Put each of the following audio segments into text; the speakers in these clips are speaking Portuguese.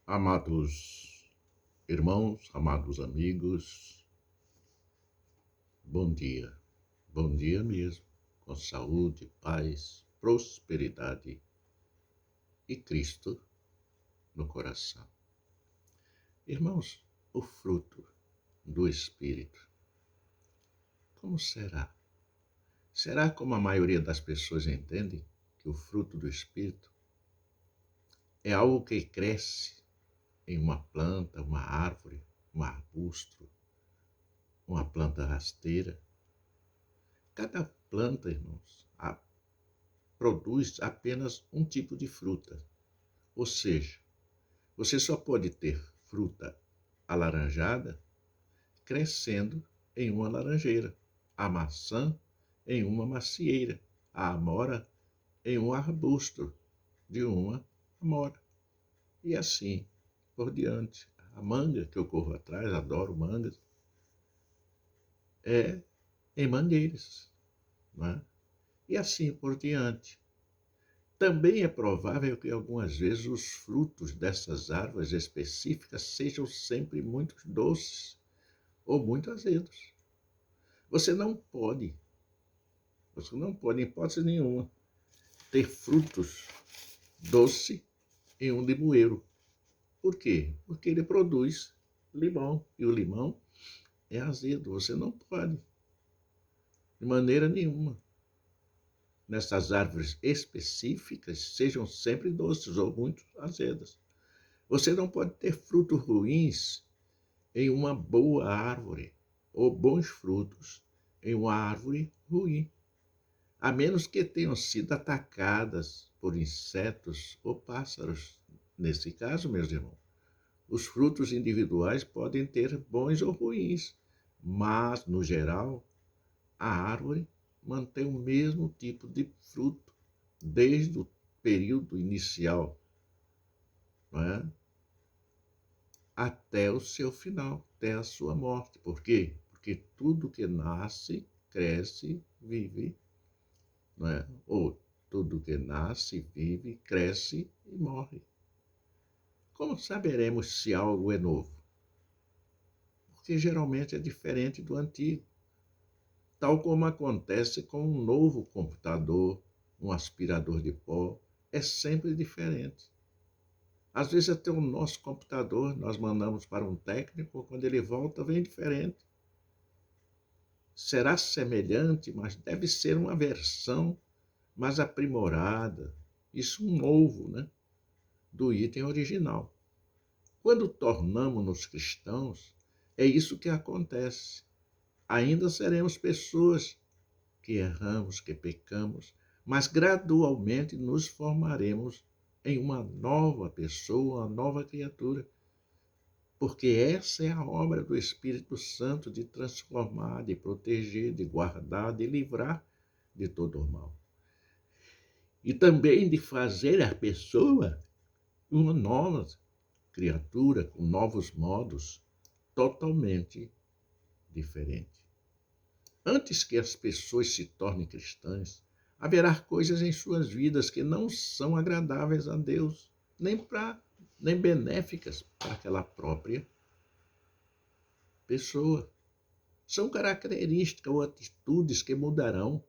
Amados irmãos, amados amigos, bom dia mesmo, com saúde, paz, prosperidade e Cristo no coração. Irmãos, o fruto do Espírito, como será? Será como a maioria das pessoas entende que o fruto do Espírito é algo que cresce em uma planta, uma árvore, um arbusto, uma planta rasteira? Cada planta, irmãos, produz apenas um tipo de fruta. Ou seja, você só pode ter fruta alaranjada crescendo em uma laranjeira, a maçã em uma macieira, a amora em um arbusto de uma amora. E assim por diante. A manga, que eu corro atrás, adoro mangas, é em mangueiras, não é? E assim por diante. Também é provável que algumas vezes os frutos dessas árvores específicas sejam sempre muito doces ou muito azedos. Você não pode, em hipótese nenhuma, ter frutos doces em um limoeiro. Por quê? Porque ele produz limão e o limão é azedo. Você não pode, de maneira nenhuma, nessas árvores específicas, sejam sempre doces ou muito azedas. Você não pode ter frutos ruins em uma boa árvore, ou bons frutos em uma árvore ruim, a menos que tenham sido atacadas por insetos ou pássaros. Nesse caso, meus irmãos, os frutos individuais podem ter bons ou ruins, mas, no geral, a árvore mantém o mesmo tipo de fruto desde o período inicial, não é? Até o seu final, até a sua morte. Por quê? Porque tudo que nasce, cresce, vive, não é? Ou tudo que nasce, vive, cresce e morre. Como saberemos se algo é novo? Porque geralmente é diferente do antigo, tal como acontece com um novo computador, um aspirador de pó, é sempre diferente. Às vezes até o nosso computador nós mandamos para um técnico, quando ele volta vem diferente. Será semelhante, mas deve ser uma versão mais aprimorada, isso um novo, né, do item original. Quando tornamos-nos cristãos, é isso que acontece. Ainda seremos pessoas que erramos, que pecamos, mas gradualmente nos formaremos em uma nova pessoa, uma nova criatura. Porque essa é a obra do Espírito Santo de transformar, de proteger, de guardar, de livrar de todo o mal. E também de fazer a pessoa uma nova criatura, com novos modos, totalmente diferente. Antes que as pessoas se tornem cristãs, haverá coisas em suas vidas que não são agradáveis a Deus, nem benéficas para aquela própria pessoa. São características ou atitudes que mudarão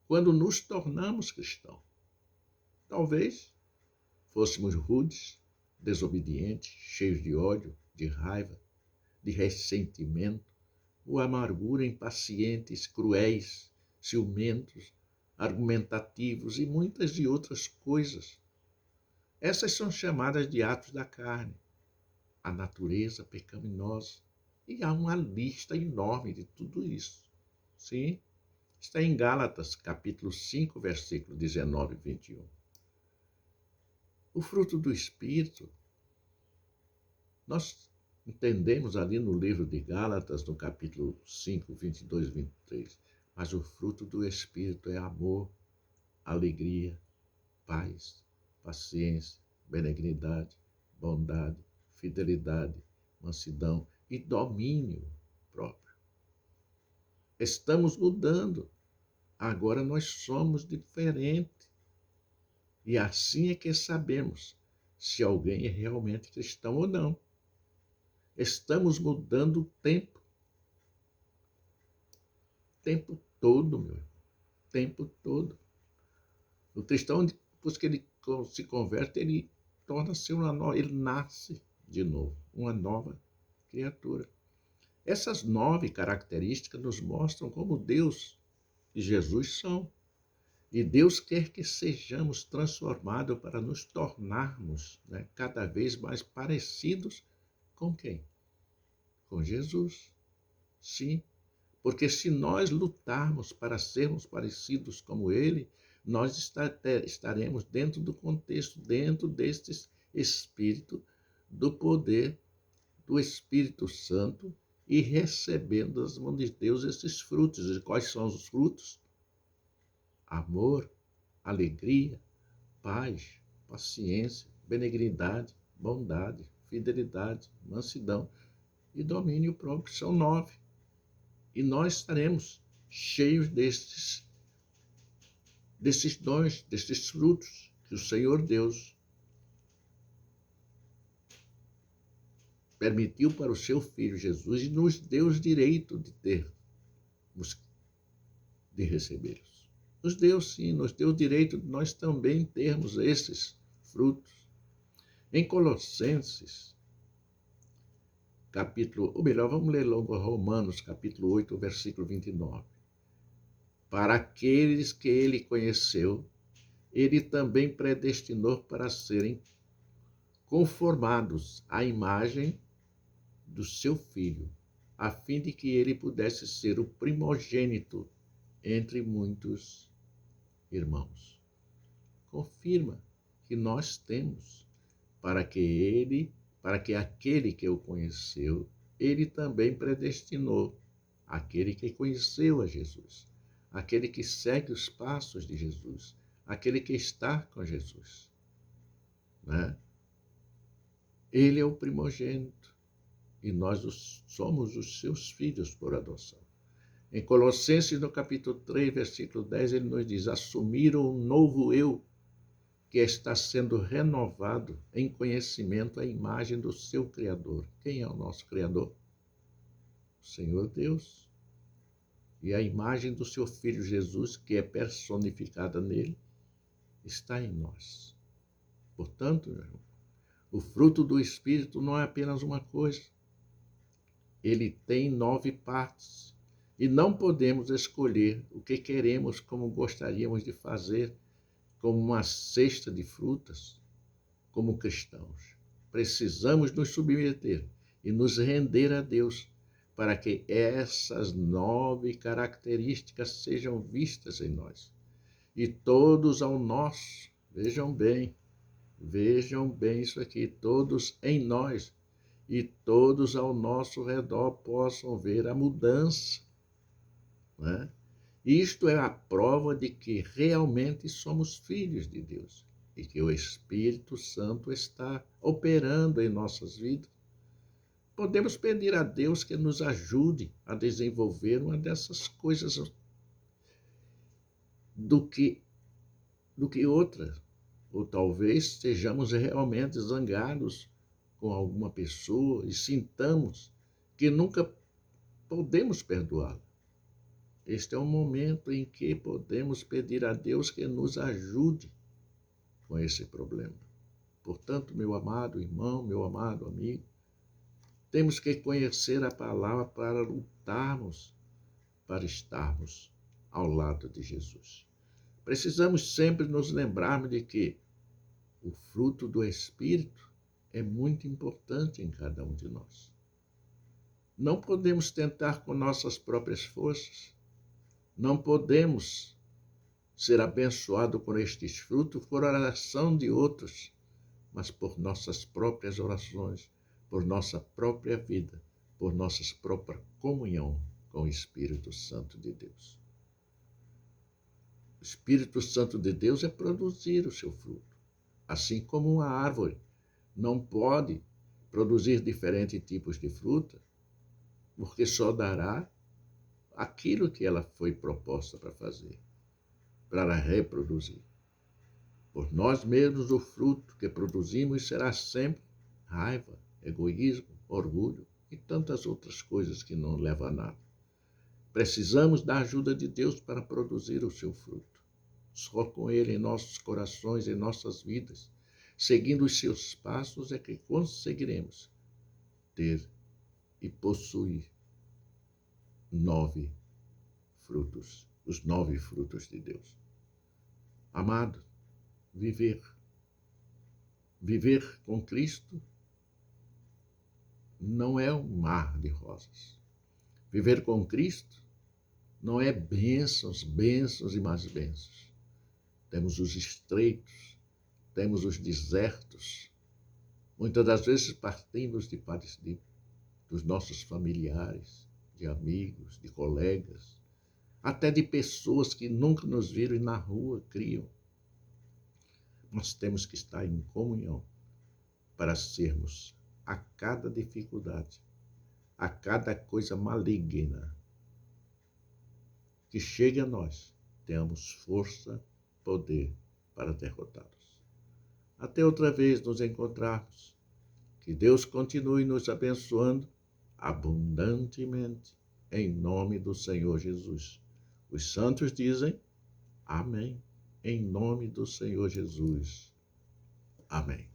quando nos tornamos cristãos. Talvez fôssemos rudes, desobedientes, cheios de ódio, de raiva, de ressentimento, ou amargura, impacientes, cruéis, ciumentos, argumentativos e muitas de outras coisas. Essas são chamadas de atos da carne, a natureza pecaminosa. E há uma lista enorme de tudo isso. Sim, está em Gálatas, capítulo 5, versículo 19 e 21. O fruto do Espírito, nós entendemos ali no livro de Gálatas, no capítulo 5, 22 e 23. Mas o fruto do Espírito é amor, alegria, paz, paciência, benignidade, bondade, fidelidade, mansidão e domínio próprio. Estamos mudando. Agora nós somos diferentes. E assim é que sabemos se alguém é realmente cristão ou não. Estamos mudando o tempo todo, meu irmão, o tempo todo. O cristão, depois que ele se converte, ele torna-se uma nova, ele nasce de novo, uma nova criatura. Essas 9 características nos mostram como Deus e Jesus são. E Deus quer que sejamos transformados para nos tornarmos, né, cada vez mais parecidos com quem? Com Jesus. Sim, porque se nós lutarmos para sermos parecidos como Ele, nós estaremos dentro do contexto, dentro deste Espírito, do poder do Espírito Santo e recebendo das mãos de Deus esses frutos. E quais são os frutos? Amor, alegria, paz, paciência, benignidade, bondade, fidelidade, mansidão e domínio próprio. São 9. E nós estaremos cheios desses dons, desses frutos que o Senhor Deus permitiu para o seu Filho Jesus e nos deu o direito de recebê-los. Nos deu sim, nos deu o direito de nós também termos esses frutos. Em Colossenses, ou melhor, vamos ler logo Romanos, capítulo 8, versículo 29. Para aqueles que ele conheceu, ele também predestinou para serem conformados à imagem do seu Filho, a fim de que ele pudesse ser o primogênito entre muitos irmãos. Confirma que nós temos para que aquele que o conheceu, ele também predestinou aquele que conheceu a Jesus, aquele que segue os passos de Jesus, aquele que está com Jesus, né? Ele é o primogênito e nós somos os seus filhos por adoção. Em Colossenses, no capítulo 3, versículo 10, ele nos diz: assumiram um novo eu, que está sendo renovado em conhecimento à imagem do seu Criador. Quem é o nosso Criador? O Senhor Deus. E a imagem do seu Filho Jesus, que é personificada nele, está em nós. Portanto, meu irmão, o fruto do Espírito não é apenas uma coisa. Ele tem 9 partes. E não podemos escolher o que queremos como gostaríamos de fazer, como uma cesta de frutas, como cristãos. Precisamos nos submeter e nos render a Deus para que essas 9 características sejam vistas em nós. E todos ao nosso, vejam bem isso aqui, todos em nós e todos ao nosso redor possam ver a mudança, né? Isto é a prova de que realmente somos filhos de Deus e que o Espírito Santo está operando em nossas vidas. Podemos pedir a Deus que nos ajude a desenvolver uma dessas coisas do que outra. Ou talvez estejamos realmente zangados com alguma pessoa e sintamos que nunca podemos perdoá-la. Este é um momento em que podemos pedir a Deus que nos ajude com esse problema. Portanto, meu amado irmão, meu amado amigo, temos que conhecer a palavra para lutarmos, para estarmos ao lado de Jesus. Precisamos sempre nos lembrarmos de que o fruto do Espírito é muito importante em cada um de nós. Não podemos tentar com nossas próprias forças. Não podemos ser abençoados com estes frutos por oração de outros, mas por nossas próprias orações, por nossa própria vida, por nossa própria comunhão com o Espírito Santo de Deus. O Espírito Santo de Deus é produzir o seu fruto. Assim como uma árvore não pode produzir diferentes tipos de fruta, porque só dará aquilo que ela foi proposta para fazer, para reproduzir. Por nós mesmos, o fruto que produzimos será sempre raiva, egoísmo, orgulho e tantas outras coisas que não levam a nada. Precisamos da ajuda de Deus para produzir o seu fruto. Só com Ele em nossos corações, em nossas vidas, seguindo os seus passos, é que conseguiremos ter e possuir 9 frutos, os 9 frutos de Deus. Amado, viver com Cristo não é um mar de rosas. Viver com Cristo não é bênçãos, bênçãos e mais bênçãos. Temos os estreitos, temos os desertos. Muitas das vezes partimos dos nossos familiares, de amigos, de colegas, até de pessoas que nunca nos viram e na rua criam. Nós temos que estar em comunhão para sermos, a cada dificuldade, a cada coisa maligna que chegue a nós, tenhamos força, poder para derrotá-los. Até outra vez nos encontrarmos. Que Deus continue nos abençoando abundantemente, em nome do Senhor Jesus. Os santos dizem amém, em nome do Senhor Jesus. Amém.